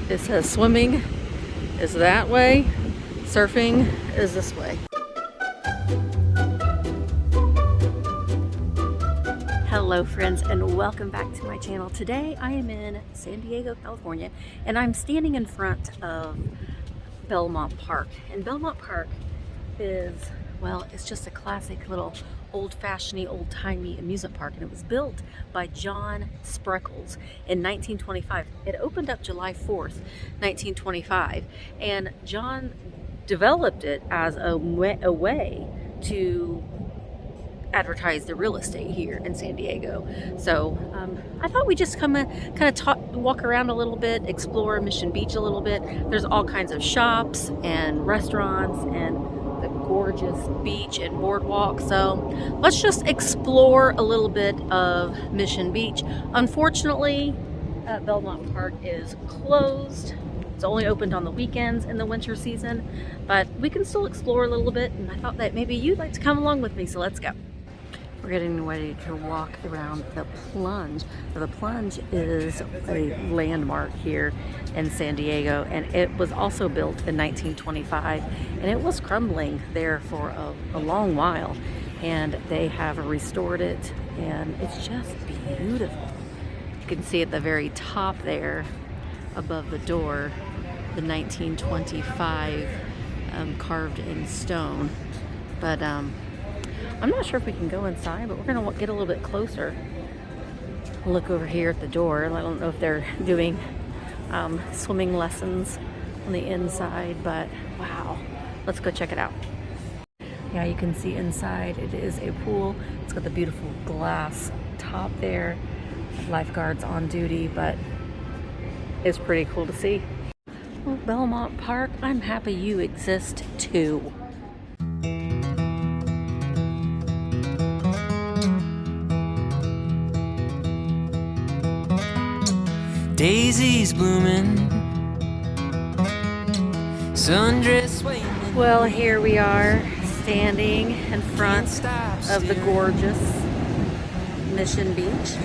It says swimming is that way, surfing is this way. Hello friends, and welcome back to my channel. Today I am in San Diego, California, and I'm standing in front of Belmont Park. And Belmont Park is, well, it's just a classic little old-fashioned, old-timey amusement park, and it was built by John Spreckles in 1925. It opened up July 4th, 1925, and John developed it as a way to advertise the real estate here in San Diego. So I thought we'd just kind of walk around a little bit, explore Mission Beach a little bit. There's all kinds of shops and restaurants and the gorgeous beach and boardwalk. So let's just explore a little bit of Mission Beach. Unfortunately, Belmont Park is closed. It's only opened on the weekends in the winter season, but we can still explore a little bit, and I thought that maybe you'd like to come along with me, so let's go. We're getting ready to walk around the Plunge. Now, the Plunge is a landmark here in San Diego, and it was also built in 1925, and it was crumbling there for a long while, and they have restored it, and it's just beautiful. You can see at the very top there, above the door, the 1925 carved in stone. But I'm not sure if we can go inside, but we're gonna get a little bit closer. Look over here at the door. I don't know if they're doing swimming lessons on the inside, but wow, let's go check it out. Yeah, you can see inside it is a pool. It's got the beautiful glass top there, lifeguards on duty, but it's pretty cool to see. Well, Belmont Park, I'm happy you exist too. Daisies blooming, sundress swaying. Well, here we are standing in front of the gorgeous Mission Beach.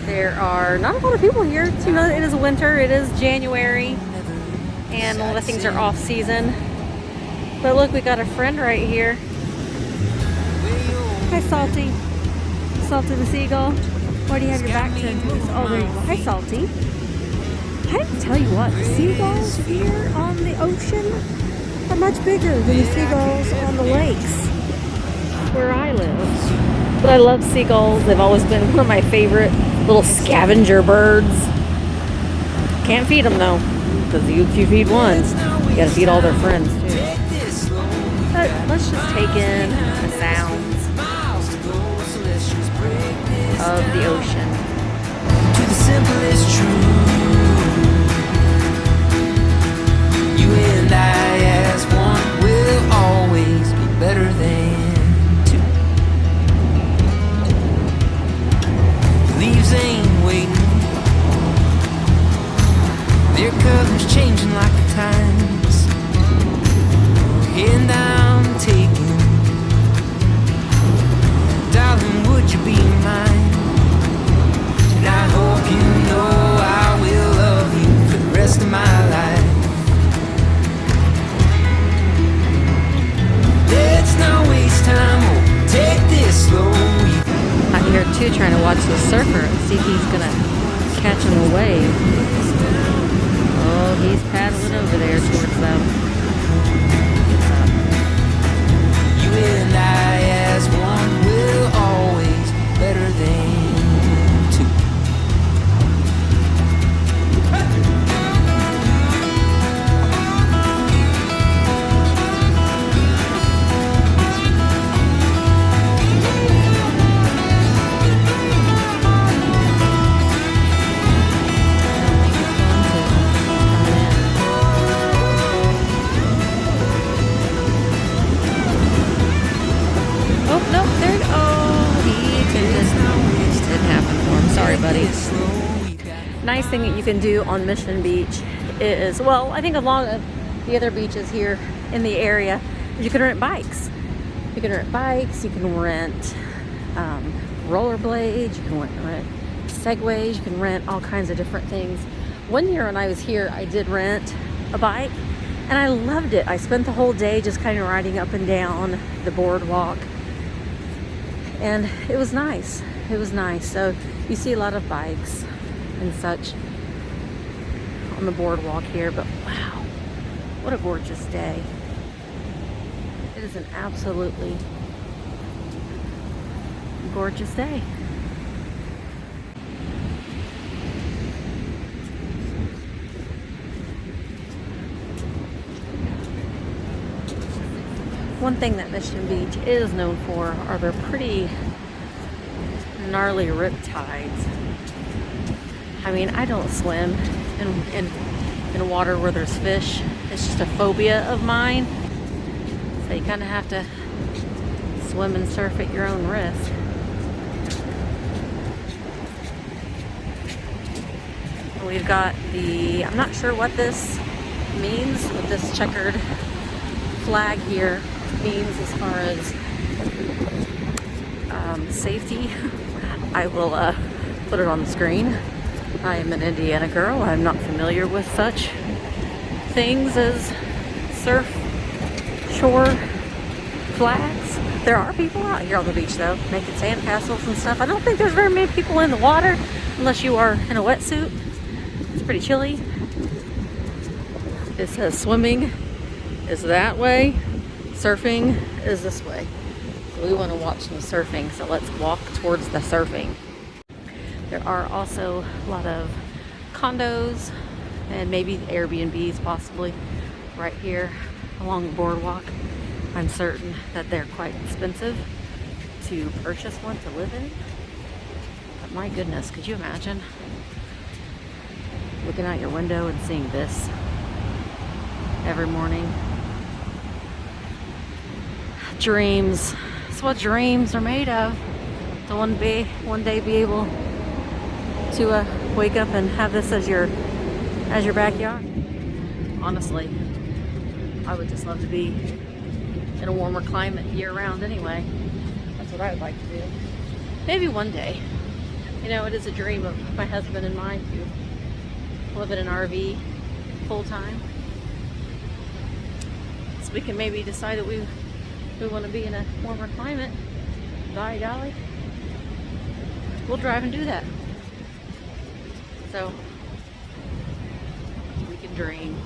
There are not a lot of people here. You know, it is winter, it is January, and a lot of things are off season. But look, we got a friend right here. Hi, Salty. Salty the seagull. Why do you have your back turned to us? Oh, there you go. Hi, Salty. I have to tell you what, the seagulls here on the ocean are much bigger than the seagulls on the lakes where I live. But I love seagulls. They've always been one of my favorite little scavenger birds. Can't feed them though, because if you feed one, you gotta feed all their friends too. But let's just take in the sounds of the ocean. To the simplest truth, you and I as one will always be better than two. Leaves ain't waiting, their colors changing like the times, and I'm taking, darling, would you be mine? And I hope you know I will love you for the rest of my life. Let's not waste time, oh, take this slow. I'm here too trying to watch the surfer and see if he's gonna catch him a wave. Oh, he's paddling over there towards them. You and I as one will always be better than two. Buddy. Nice thing that you can do on Mission Beach is, well, I think along the other beaches here in the area, you can rent bikes. You can rent bikes, you can rent rollerblades, you can rent segways, you can rent all kinds of different things One year when I was here, I did rent a bike and I loved it. I spent the whole day just kind of riding up and down the boardwalk, and it was nice. It was nice. So you see a lot of bikes and such on the boardwalk here, but wow, what a gorgeous day. It is an absolutely gorgeous day. One thing that Mission Beach is known for are their pretty gnarly rip tides. I mean, I don't swim in water where there's fish. It's just a phobia of mine. So you kind of have to swim and surf at your own risk. We've got I'm not sure what this means, what this checkered flag here means as far as safety. I will put it on the screen. I am an Indiana girl. I'm not familiar with such things as surf shore flags. There are people out here on the beach though, making sandcastles and stuff. I don't think there's very many people in the water unless you are in a wetsuit. It's pretty chilly. It says swimming is that way, surfing is this way. So we want to watch some surfing, so let's walk towards the surfing. There are also a lot of condos and maybe Airbnbs possibly right here along the boardwalk. I'm certain that they're quite expensive to purchase one to live in. But my goodness, could you imagine looking out your window and seeing this every morning? Dreams. That's what dreams are made of. To one day be able to wake up and have this as your backyard. Honestly, I would just love to be in a warmer climate year round anyway. That's what I would like to do. Maybe one day. You know, it is a dream of my husband and mine to live in an RV full time. So we can maybe decide that we want to be in a warmer climate. By golly, we'll drive and do that. So we can dream.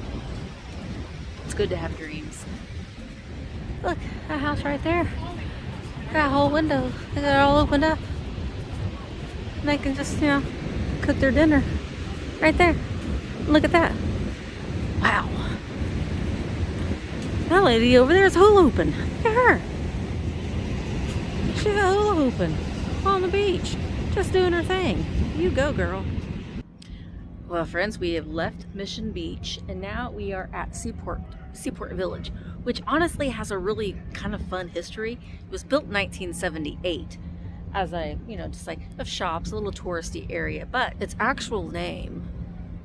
It's good to have dreams. Look, that house right there. Got a whole window. They got it all opened up. And they can just, cook their dinner right there. Look at that. Wow. That lady over there is hula hooping. Look at her. She's a hula hooping on the beach. Just doing her thing. You go, girl. Well, friends, we have left Mission Beach and now we are at Seaport Village, which honestly has a really kind of fun history. It was built in 1978 as a, just like of shops, a little touristy area, but its actual name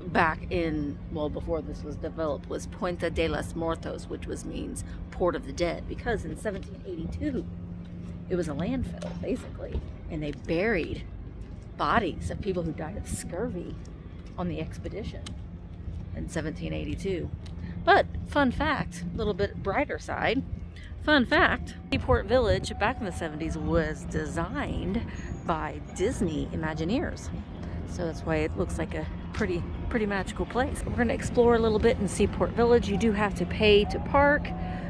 back in, well, before this was developed, was Puente de los Muertos, which means Port of the Dead, because in 1782 it was a landfill basically, and they buried bodies of people who died of scurvy on the expedition in 1782. But fun fact, a little bit brighter side, fun fact, Seaport Village back in the 70s was designed by Disney Imagineers. So that's why it looks like a pretty magical place. We're going to explore a little bit in Seaport Village. You do have to pay to park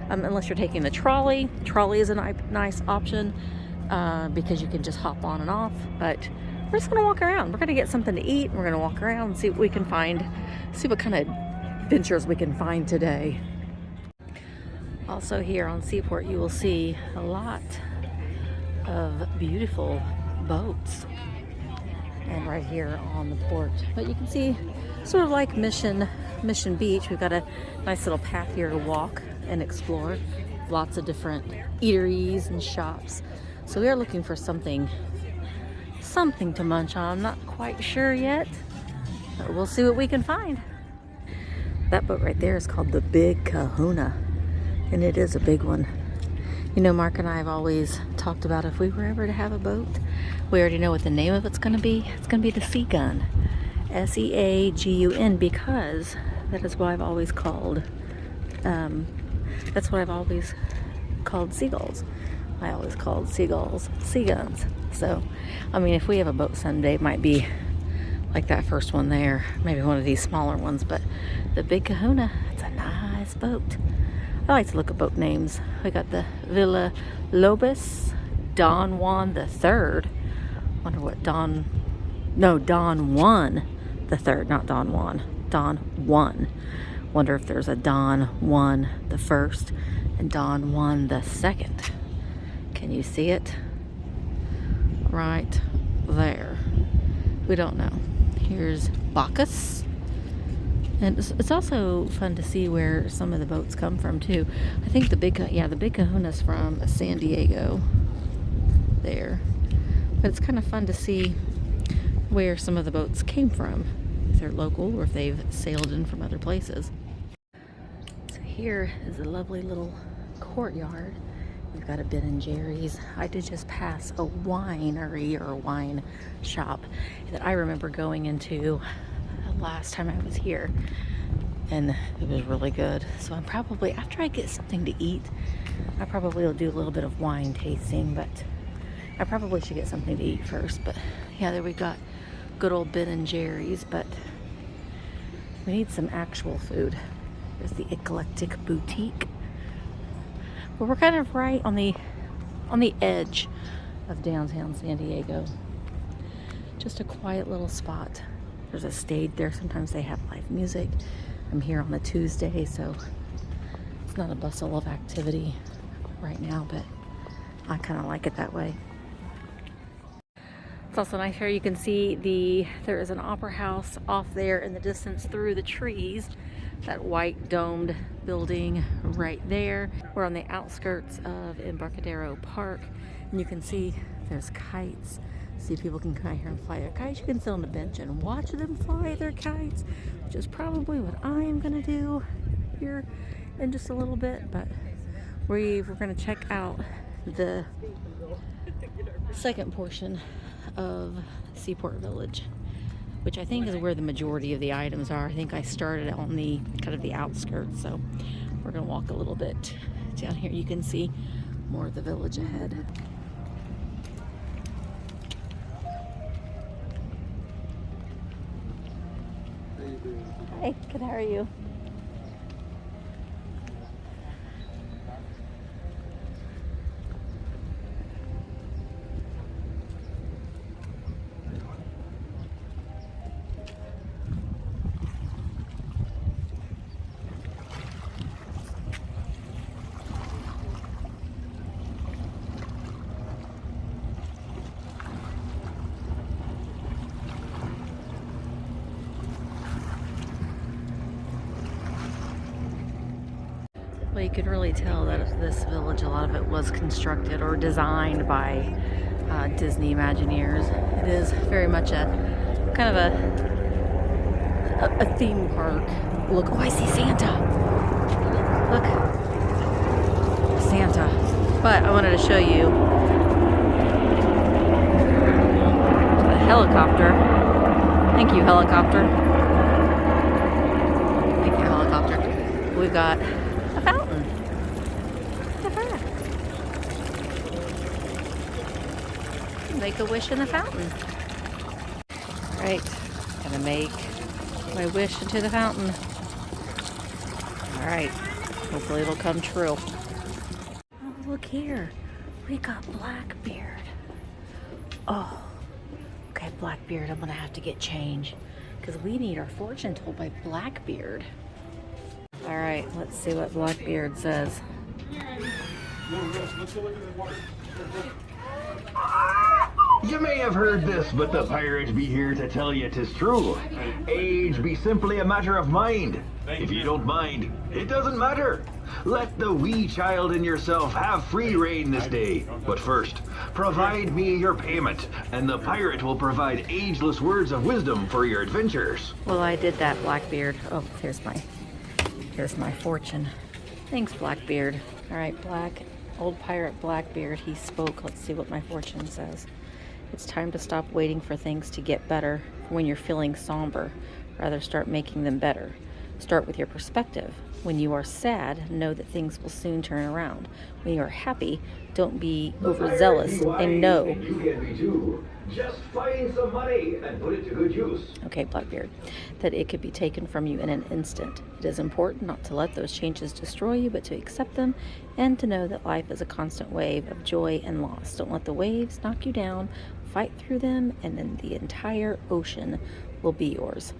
unless you're taking the trolley. Trolley is a nice option because you can just hop on and off. But we're just going to walk around. We're going to get something to eat. We're going to walk around and see what we can find, see what kind of adventures we can find today. Also here on Seaport, you will see a lot of beautiful boats. And right here on the port. But you can see sort of like Mission Beach. We've got a nice little path here to walk and explore. Lots of different eateries and shops. So we are looking for something to munch on. I'm not quite sure yet, but we'll see what we can find. That boat right there is called the Big Kahuna, and it is a big one. Mark and I have always talked about if we were ever to have a boat, we already know what the name of it's going to be. It's going to be the Sea Gun. Seagun, because that is what I've always called, that's what I've always called seagulls. I always called seagulls sea-guns. So, I mean, if we have a boat someday, it might be like that first one there. Maybe one of these smaller ones, but the Big Kahuna, it's a nice boat. I like to look at boat names. We got the Villa Lobos, Don Juan III. Wonder what Don Juan the third, not Don Juan. Don Juan. Wonder if there's a Don Juan the first and Don Juan the second. Can you see it? Right there. We don't know. Here's Bacchus. And it's also fun to see where some of the boats come from too. I think the Big Kahuna's from San Diego. There. But it's kind of fun to see where some of the boats came from. If they're local or if they've sailed in from other places. So here is a lovely little courtyard. We've got a Ben & Jerry's. I did just pass a winery or a wine shop that I remember going into last time I was here, and it was really good. So I'm probably, after I get something to eat, I probably will do a little bit of wine tasting, but I probably should get something to eat first. But yeah, there we got good old Ben & Jerry's, but we need some actual food. There's the Eclectic Boutique. But we're kind of right on the edge of downtown San Diego. Just a quiet little spot. There's a stage there. Sometimes they have live music. I'm here on a Tuesday, so it's not a bustle of activity right now, but I kind of like it that way. It's also nice here. You can see there is an opera house off there in the distance through the trees. That white domed building right there. We're on the outskirts of Embarcadero Park, and you can see there's kites. See, people can come out here and fly their kites. You can sit on the bench and watch them fly their kites, which is probably what I am gonna do here in just a little bit. But we're gonna check out the second portion of Seaport Village, which I think is where the majority of the items are. I think I started on the kind of the outskirts, so we're gonna walk a little bit down here. You can see more of the village ahead. Hi, good, how are you? Well, you can really tell that this village, a lot of it was constructed or designed by Disney Imagineers. It is very much a kind of a theme park. Look, oh, I see Santa. Look, Santa. But I wanted to show you the helicopter. Thank you, helicopter. Thank you, helicopter. We've got a fountain. Look at that. Make a wish in the fountain. Right, gonna make my wish into the fountain. All right, hopefully it'll come true. Oh, look here, we got Blackbeard. Oh, okay, Blackbeard, I'm gonna have to get change because we need our fortune told by Blackbeard. All right, let's see what Blackbeard says. You may have heard this, but the pirate be here to tell you 'tis true. Age be simply a matter of mind. If you don't mind, it doesn't matter. Let the wee child in yourself have free rein this day. But first, provide me your payment, and the pirate will provide ageless words of wisdom for your adventures. Well, I did that, Blackbeard. Oh, here's my fortune. Thanks, Blackbeard. All right, old pirate Blackbeard, he spoke. Let's see what my fortune says. It's time to stop waiting for things to get better. when you're feeling somber. Rather, start making them better. Start with your perspective. When you are sad, know that things will soon turn around. When you are happy, don't be overzealous and know. You can be too. Just find some money and put it to good use. Okay, Blackbeard, that it could be taken from you in an instant. It is important not to let those changes destroy you, but to accept them and to know that life is a constant wave of joy and loss. Don't let the waves knock you down. Fight through them, and then the entire ocean will be yours.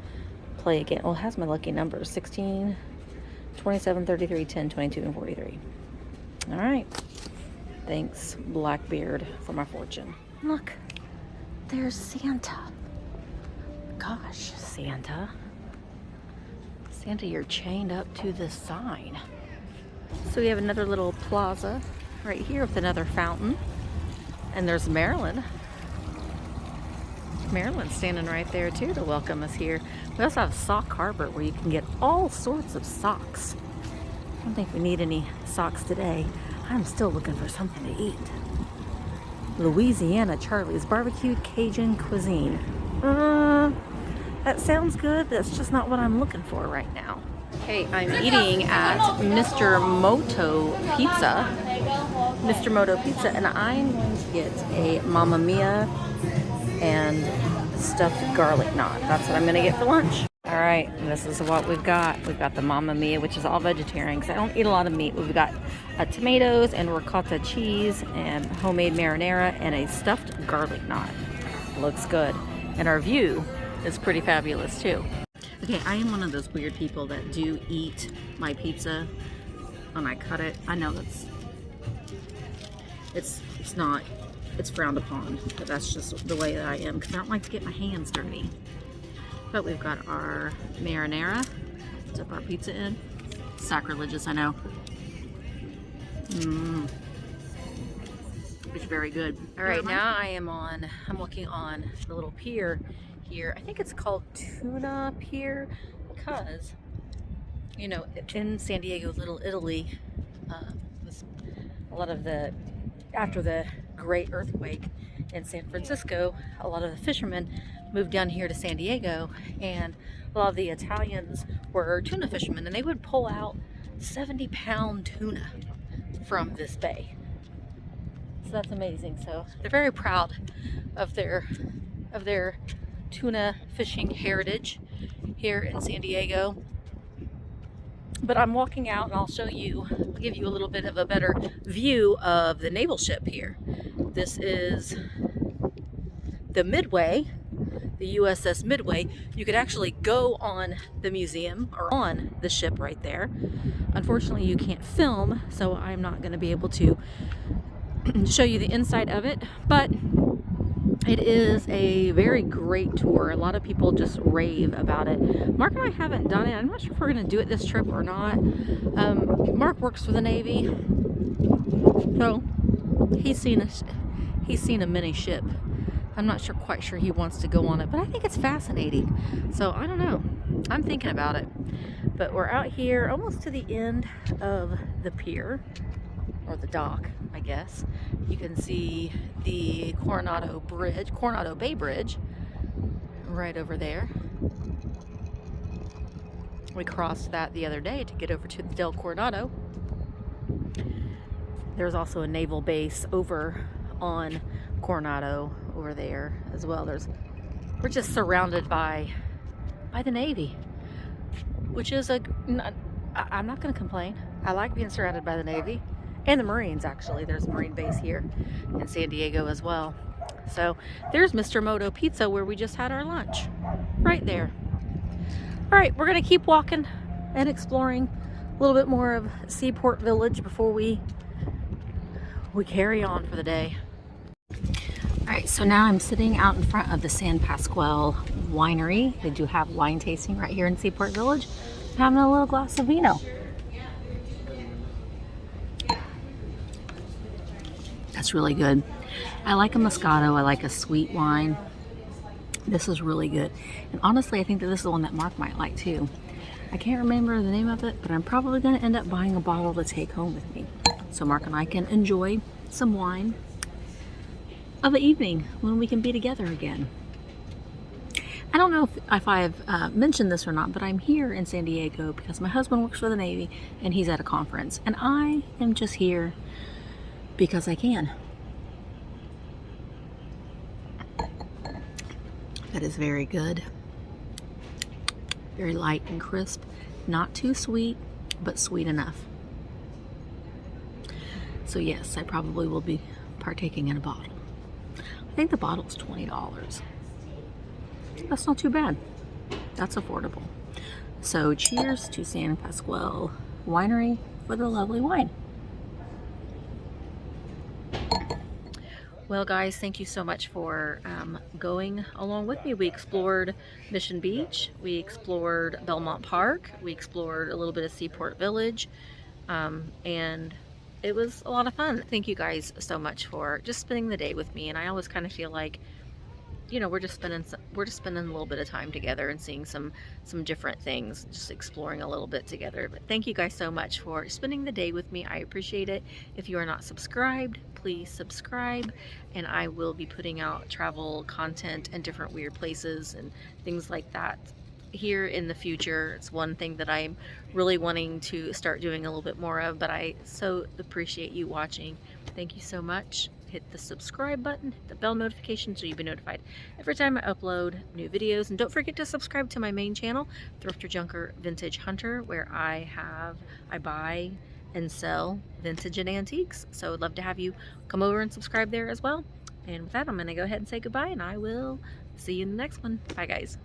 Play again. Well, it has my lucky numbers: 16, 27, 33, 10, 22, and 43. All right. Thanks, Blackbeard, for my fortune. Look, there's Santa. Gosh, Santa. Santa, you're chained up to this sign. So we have another little plaza right here with another fountain. And there's Marilyn. Marilyn's standing right there too to welcome us here. We also have Sock Harbor where you can get all sorts of socks. I don't think we need any socks today. I'm still looking for something to eat. Louisiana Charlie's barbecued Cajun cuisine. That sounds good. That's just not what I'm looking for right now. Okay, I'm eating at Mr. Moto Pizza. Mr. Moto Pizza, and I'm going to get a Mamma Mia and stuffed garlic knot. That's what I'm gonna get for lunch. All right, this is what we've got. We've got the Mamma Mia, which is all vegetarian because I don't eat a lot of meat. We've got tomatoes and ricotta cheese and homemade marinara and a stuffed garlic knot. Looks good. And our view is pretty fabulous too. Okay, I am one of those weird people that do eat my pizza when I cut it. I know it's frowned upon, but that's just the way that I am because I don't like to get my hands dirty. But we've got our marinara to dip our pizza in. Sacrilegious, I know. It's very good. All right, now I'm looking on the little pier here. I think it's called Tuna Pier because, you know, in San Diego, Little Italy, was a lot of after the great earthquake in San Francisco, a lot of the fishermen moved down here to San Diego, and a lot of the Italians were tuna fishermen, and they would pull out 70-pound tuna from this bay. So that's amazing. So they're very proud of their tuna fishing heritage here in San Diego. But I'm walking out and I'll give you a little bit of a better view of the naval ship here. This is the Midway, the USS Midway. You could actually go on the museum or on the ship right there. Unfortunately, you can't film, so I'm not going to be able to show you the inside of it, but it is a very great tour. A lot of people just rave about it. Mark and I haven't done it. I'm not sure if we're going to do it this trip or not. Mark works for the Navy, so he's seen a mini ship. I'm not quite sure he wants to go on it, but I think it's fascinating. So I don't know. I'm thinking about it. But we're out here almost to the end of the pier, or the dock, I guess. You can see the Coronado Bay Bridge right over there. We crossed that the other day to get over to the Del Coronado. There's also a naval base over on Coronado over there as well. We're just surrounded by the Navy, which is I'm not going to complain. I like being surrounded by the Navy. And the Marines, actually. There's a Marine base here in San Diego as well. So there's Mr. Moto Pizza where we just had our lunch. Right there. All right, we're going to keep walking and exploring a little bit more of Seaport Village before we carry on for the day. All right, so now I'm sitting out in front of the San Pasquale Winery. They do have wine tasting right here in Seaport Village. I'm having a little glass of vino. That's really good. I like a Moscato. I like a sweet wine. This is really good. And honestly, I think that this is the one that Mark might like too. I can't remember the name of it, but I'm probably going to end up buying a bottle to take home with me. So Mark and I can enjoy some wine of the evening when we can be together again. I don't know if I've mentioned this or not, but I'm here in San Diego because my husband works for the Navy and he's at a conference. And I am just here because I can. That is very good. Very light and crisp. Not too sweet, but sweet enough. So yes, I probably will be partaking in a bottle. I think the bottle's $20. That's not too bad. That's affordable. So cheers to San Pasquale Winery for the lovely wine. Well guys, thank you so much for going along with me. We explored Mission Beach, we explored Belmont Park, we explored a little bit of Seaport Village, and it was a lot of fun. Thank you guys so much for just spending the day with me. And I always kind of feel like, you know, we're just spending a little bit of time together and seeing some different things, just exploring a little bit together. But thank you guys so much for spending the day with me. I appreciate it. If you are not subscribed, please subscribe, and I will be putting out travel content and different weird places and things like that here in the future. It's one thing that I'm really wanting to start doing a little bit more of, but I so appreciate you watching. Thank you so much. Hit the subscribe button, hit the bell notification so you'll be notified every time I upload new videos. And don't forget to subscribe to my main channel, Thrifter Junker Vintage Hunter, where I buy and sell vintage and antiques. So I'd love to have you come over and subscribe there as well. And with that, I'm going to go ahead and say goodbye, and I will see you in the next one. Bye guys.